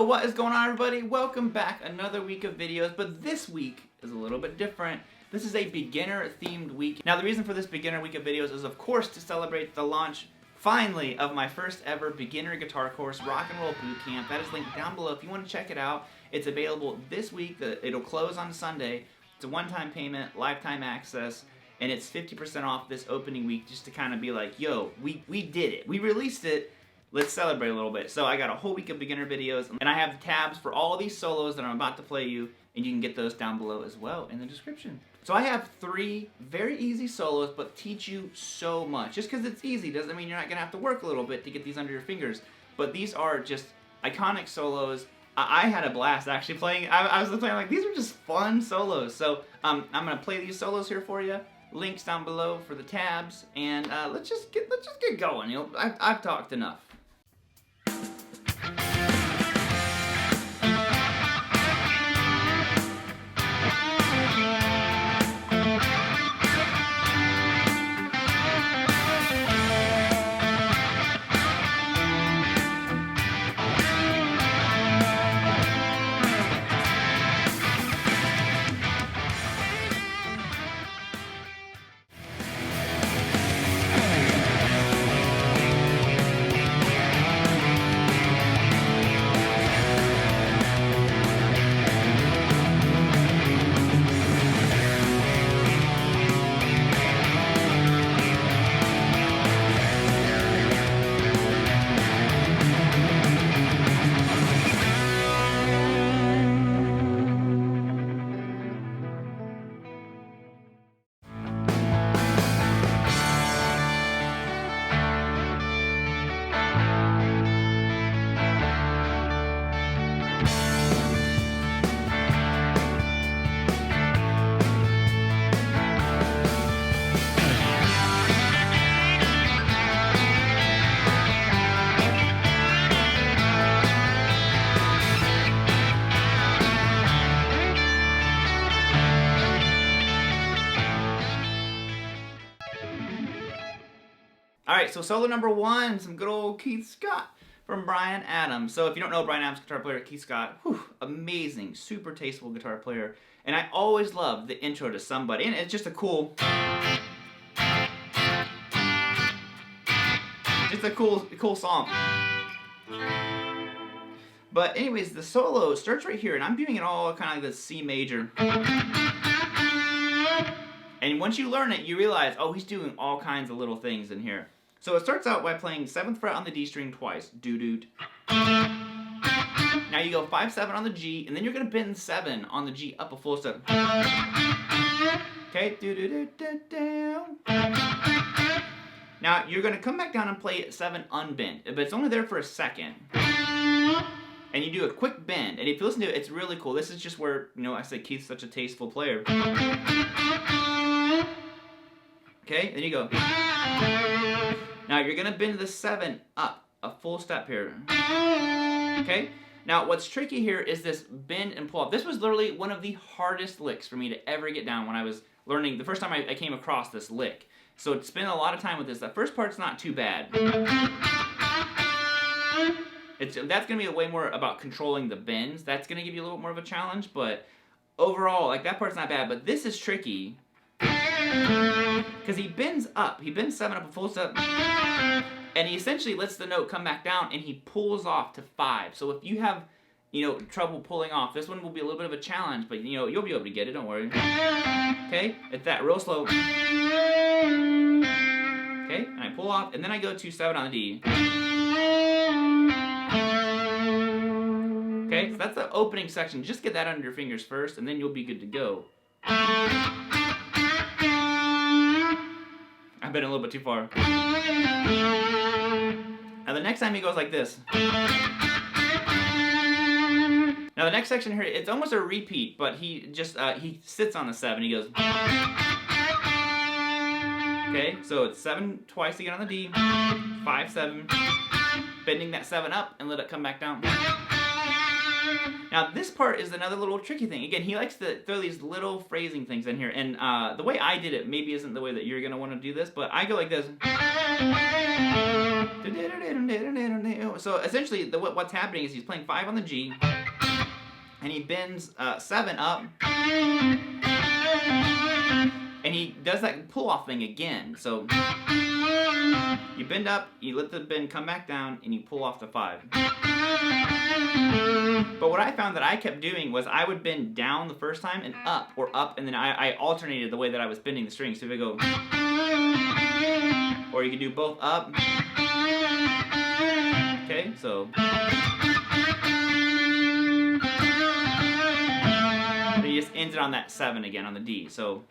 what is going on, everybody? Welcome back. Another week of videos, but this week is a little bit different. This is a beginner themed week. Now the reason for this beginner week of videos is of course to celebrate the launch finally of my first ever beginner guitar course, Rock and Roll Boot Camp. That is linked down below if you want to check it out. It's available this week. It'll close on Sunday. It's a one-time payment, lifetime access, and it's 50% off this opening week just to kind of be like, yo, we did it. We released it. Let's celebrate a little bit. So I got a whole week of beginner videos, and I have tabs for all of these solos that I'm about to play you, and you can get those down below as well in the description. So I have 3 very easy solos, but teach you so much. Just because it's easy doesn't mean you're not gonna have to work a little bit to get these under your fingers. But these are just iconic solos. I had a blast actually playing. I was playing like, these are just fun solos. So I'm gonna play these solos here for you. Links down below for the tabs, and let's just get going. You know, I've talked enough. Alright, so solo number 1, some good old Keith Scott from Bryan Adams. So if you don't know Bryan Adams, guitar player, Keith Scott, amazing, super tasteful guitar player. And I always love the intro to Somebody, and it's just a cool song. But anyways, the solo starts right here, and I'm doing it all kind of like the C major. And once you learn it, you realize, oh, he's doing all kinds of little things in here. So it starts out by playing 7th fret on the D string twice. Doo-doot. Now you go 5-7 on the G, and then you're going to bend 7 on the G up a full step. Okay? Doo-doo-doo-doo-doo. Now you're going to come back down and play 7 unbent, but it's only there for a second. And you do a quick bend, and if you listen to it, it's really cool. This is just where, you know, I said Keith's such a tasteful player. Okay, then you go. Now you're gonna bend the 7 up a full step here. Okay, now what's tricky here is this bend and pull up. This was literally one of the hardest licks for me to ever get down when I was learning, the first time I came across this lick. So to spend a lot of time with this, the first part's not too bad. That's gonna be way more about controlling the bends. That's gonna give you a little bit more of a challenge, but overall, like, that part's not bad, but this is tricky. Because he bends up, he bends 7 up a full step, and he essentially lets the note come back down, and he pulls off to 5. So if you have, you know, trouble pulling off, this one will be a little bit of a challenge, but you know, you'll be able to get it, don't worry. Okay, it's that real slow. Okay, and I pull off, and then I go to 7 on the D. Okay, so that's the opening section. Just get that under your fingers first, and then you'll be good to go. I've been a little bit too far. Now the next time he goes like this. Now the next section here, it's almost a repeat, but he just, he sits on the 7, he goes. Okay, so it's 7 twice again on the D, 5-7, bending that 7 up and let it come back down. Now this part is another little tricky thing. Again, he likes to throw these little phrasing things in here, and the way I did it maybe isn't the way that you're gonna want to do this, but I go like this. So essentially, what's happening is he's playing 5 on the G, and he bends 7 up, and he does that pull-off thing again. So you bend up, you let the bend come back down, and you pull off the 5. But what I found that I kept doing was I would bend down the first time and up, or up, and then I alternated the way that I was bending the strings. So if I go, or you can do both up. Okay, so. Then you just end it on that 7 again on the D. So.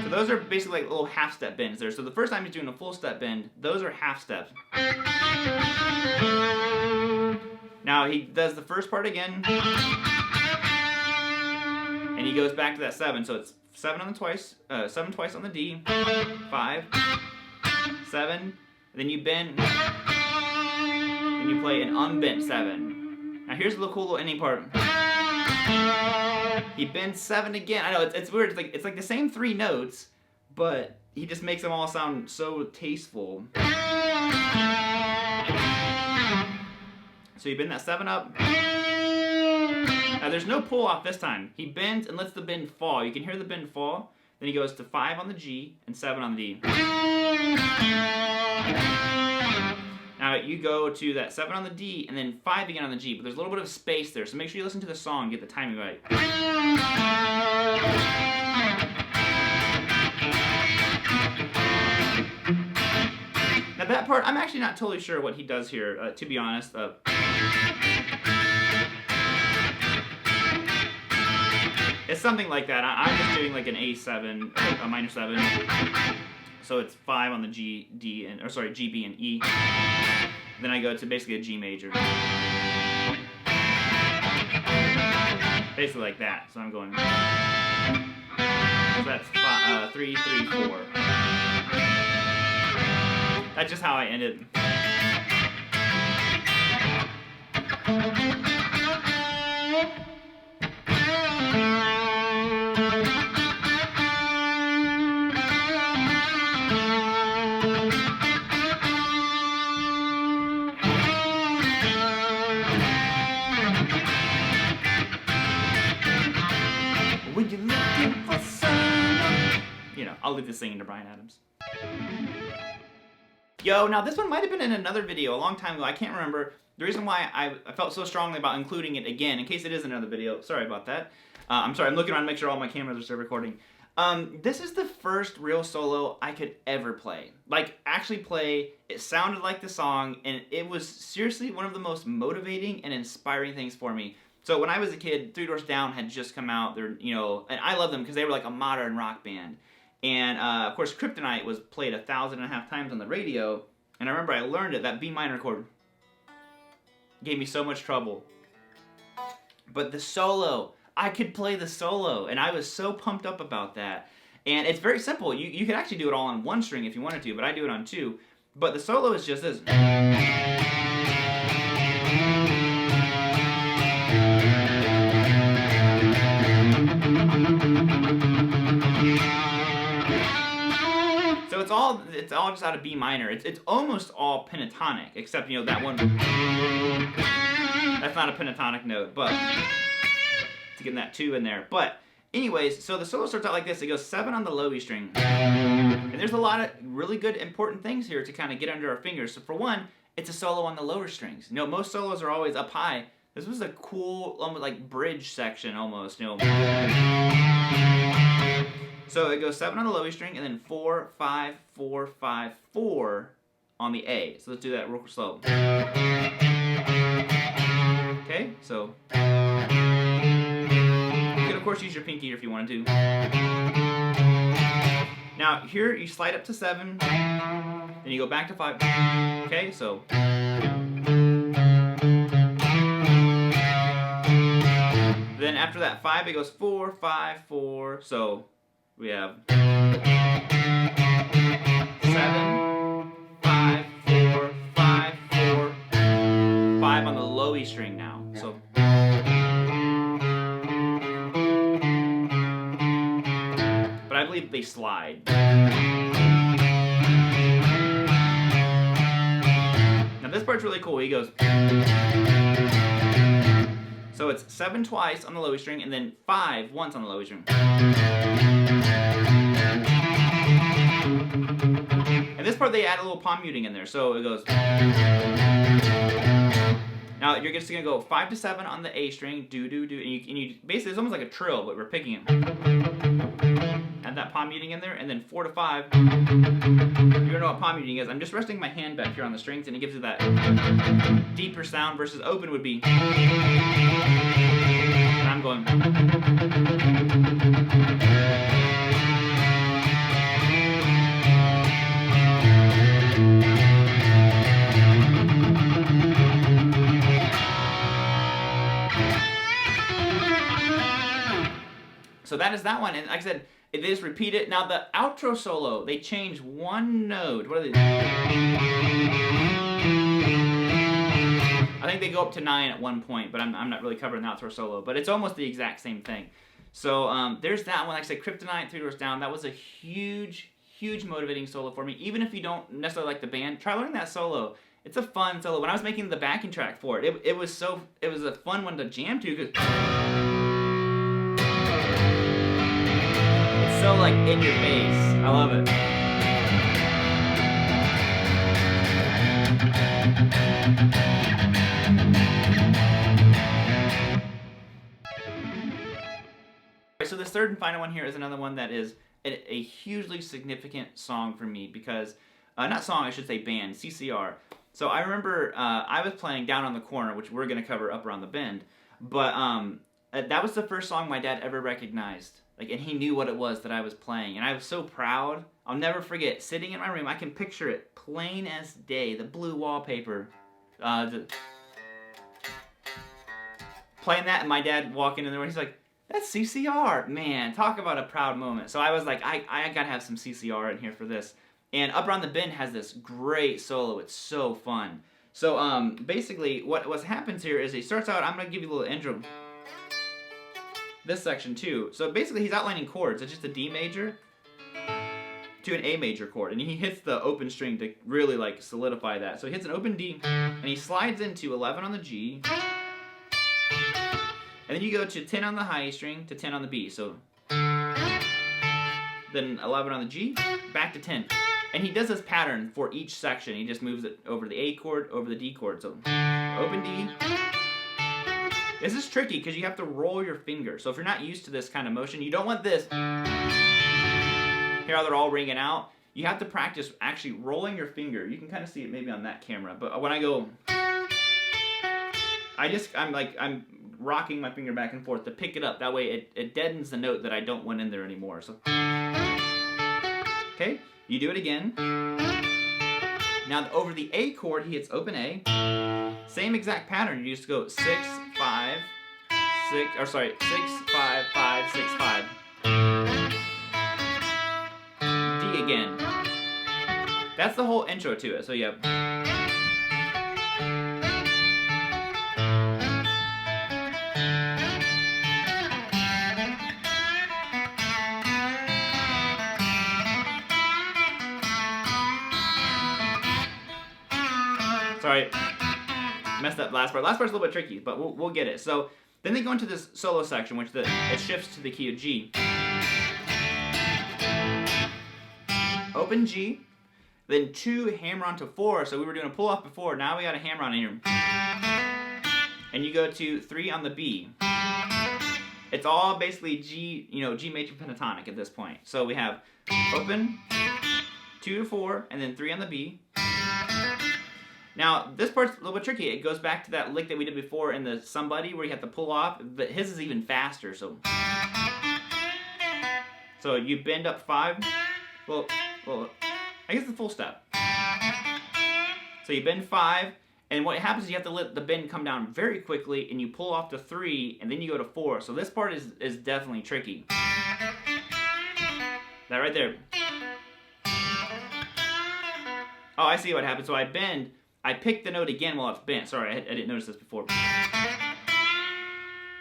Those are basically like little half step bends there. So the first time he's doing a full step bend, those are half steps. Now he does the first part again, and he goes back to that 7. So it's 7 on the twice, 7 twice on the D, 5, 7, then you bend, then you play an unbent 7. Now here's the cool little ending part. He bends 7 again. I know it's weird. It's like the same 3 notes, but he just makes them all sound so tasteful. So you bend that 7 up. Now there's no pull off this time. He bends and lets the bend fall. You can hear the bend fall. Then he goes to 5 on the G and 7 on the D. Now you go to that 7 on the D and then 5 again on the G, but there's a little bit of space there, so make sure you listen to the song and get the timing right. Now that part, I'm actually not totally sure what he does here, to be honest. It's something like that. I'm just doing like an A7, a minor 7. So it's 5 on the G, D, and G, B, and E. Then I go to basically a G major. Basically like that. So I'm going. So that's 3, 3, 4. That's just how I end it. When you're looking for someone, you know, I'll leave this singing to Bryan Adams. Yo, now this one might have been in another video a long time ago. I can't remember. The reason why I felt so strongly about including it again, in case it is another video, sorry about that. I'm sorry, I'm looking around to make sure all my cameras are still recording. This is the first real solo I could ever play. Like, actually play. It sounded like the song, and it was seriously one of the most motivating and inspiring things for me. So when I was a kid, Three Doors Down had just come out. They're, you know, and I love them because they were like a modern rock band. And of course, Kryptonite was played 1,500 times on the radio. And I remember I learned it. That B minor chord gave me so much trouble. But the solo, I could play the solo, and I was so pumped up about that. And it's very simple. You could actually do it all on 1 string if you wanted to, but I do it on 2. But the solo is just this. So it's all just out of B minor. It's almost all pentatonic, except, you know, that one. That's not a pentatonic note, but to get that 2 in there. But anyways, so the solo starts out like this. It goes 7 on the low E string. And there's a lot of really good important things here to kind of get under our fingers. So for one, it's a solo on the lower strings. You know, most solos are always up high. This was a cool, almost like bridge section almost, you know. So it goes 7 on the low E string, and then 4, 5, 4, 5, 4 on the A. So let's do that real slow. Okay, so you can of course use your pinky if you wanted to. Now here you slide up to 7, then you go back to 5. Okay, so. Then after that 5, it goes 4, 5, 4. So we have 7, 5 on the low E string now. So. But I believe they slide. Now this part's really cool. He goes. So it's 7 twice on the low E string and then 5 once on the low E string. And this part they add a little palm muting in there. So it goes. Now you're just gonna go 5 to 7 on the A string, do do do, and you basically it's almost like a trill, but we're picking it. Add that palm muting in there, and then 4 to 5. You don't know what palm muting is. I'm just resting my hand back here on the strings, and it gives you that deeper sound versus open would be. And I'm going. So that is that one, and like I said, they just repeat it. Now the outro solo, they change one note. What are they? I think they go up to 9 at one point, but I'm not really covering the outro solo. But it's almost the exact same thing. So there's that one. Like I said, Kryptonite, 3 Doors Down. That was a huge motivating solo for me. Even if you don't necessarily like the band, try learning that solo. It's a fun solo. When I was making the backing track for it, it was a fun one to jam to because. So like in your face. I love it. So this third and final one here is another one that is a hugely significant song for me because, not song, I should say band, CCR. So I remember I was playing Down on the Corner, which we're going to cover Up Around the Bend, but that was the first song my dad ever recognized. Like, and he knew what it was that I was playing, and I was so proud. I'll never forget sitting in my room. I can picture it plain as day. The blue wallpaper, playing that, and my dad walking in the room. He's like, "That's CCR, man! Talk about a proud moment." So I was like, I gotta have some CCR in here for this. And Up Around the Bend has this great solo. It's so fun. So basically, what happens here is he starts out. I'm gonna give you a little intro. This section too. So basically he's outlining chords. It's just a D major to an A major chord. And he hits the open string to really like solidify that. So he hits an open D and he slides into 11 on the G. And then you go to 10 on the high E string to 10 on the B. So then 11 on the G, back to 10. And he does this pattern for each section. He just moves it over the A chord, over the D chord. So open D. This is tricky because you have to roll your finger. So if you're not used to this kind of motion, you don't want this. Here how they're all ringing out. You have to practice actually rolling your finger. You can kind of see it maybe on that camera. But when I go, I'm rocking my finger back and forth to pick it up. That way it deadens the note that I don't want in there anymore. So, okay, you do it again. Now over the A chord, he hits open A. Same exact pattern. You just go 6, 5, 6, 5, 5, 6, 5. D again. That's the whole intro to it. So you have. Sorry. Messed up last part. Last part's a little bit tricky, but we'll get it. So then they go into this solo section, which it shifts to the key of G. Open G, then 2 hammer onto 4. So we were doing a pull off before. Now we got a hammer on here, and you go to 3 on the B. It's all basically G, G major pentatonic at this point. So we have open, 2 to 4, and then 3 on the B. Now, this part's a little bit tricky. It goes back to that lick that we did before in the Somebody where you have to pull off, but his is even faster. So you bend up 5. Well, I guess the full step. So you bend 5, and what happens is you have to let the bend come down very quickly, and you pull off to 3, and then you go to 4. So this part is definitely tricky. That right there. Oh, I see what happened. So I bend. I pick the note again while it's bent. Sorry, I didn't notice this before.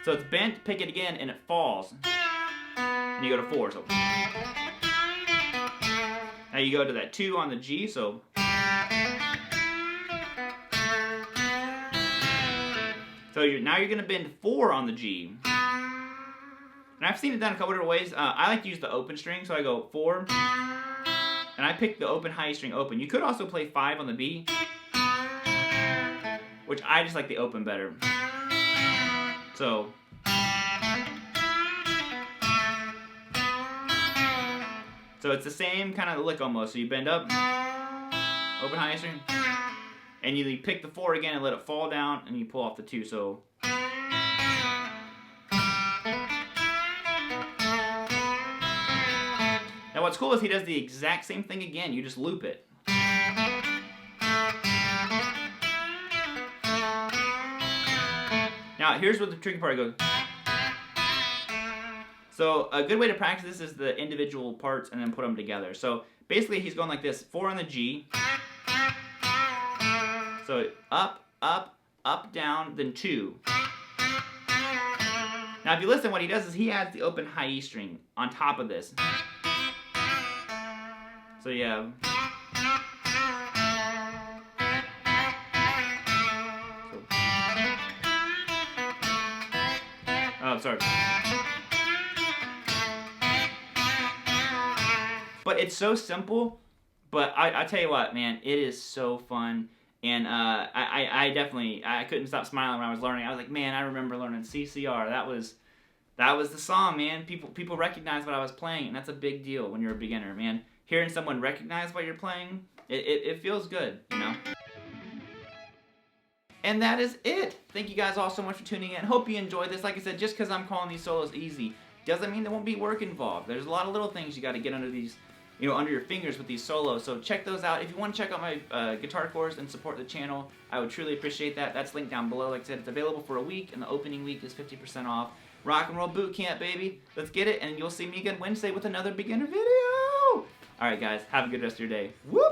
So it's bent, pick it again, and it falls. And you go to 4, so. Now you go to that 2 on the G, so. So now you're gonna bend 4 on the G. And I've seen it done a couple different ways. I like to use the open string, so I go 4. And I pick the open high string open. You could also play 5 on the B, which I just like the open better. So. So it's the same kind of lick almost. So you bend up, open high string, and you pick the 4 again and let it fall down, and you pull off the 2. So. Now what's cool is he does the exact same thing again. You just loop it. Now here's where the tricky part goes. So a good way to practice this is the individual parts and then put them together. So basically he's going like this, 4 on the G. So up, up, up, down, then 2. Now if you listen, what he does is he adds the open high E string on top of this. So you have. Oh, sorry. But it's so simple, but I tell you what, man, it is so fun. And I definitely, I couldn't stop smiling when I was learning. I was like, man, I remember learning CCR. That was the song, man. People recognize what I was playing, and that's a big deal when you're a beginner, man. Hearing someone recognize what you're playing, it feels good, you know? And that is it. Thank you guys all so much for tuning in. Hope you enjoyed this. Like I said, just because I'm calling these solos easy doesn't mean there won't be work involved. There's a lot of little things you got to get under these, you know, under your fingers with these solos. So check those out. If you want to check out my guitar course and support the channel, I would truly appreciate that. That's linked down below. Like I said, it's available for a week, and the opening week is 50% off. Rock and roll boot camp, baby. Let's get it, and you'll see me again Wednesday with another beginner video. All right, guys, have a good rest of your day. Whoop!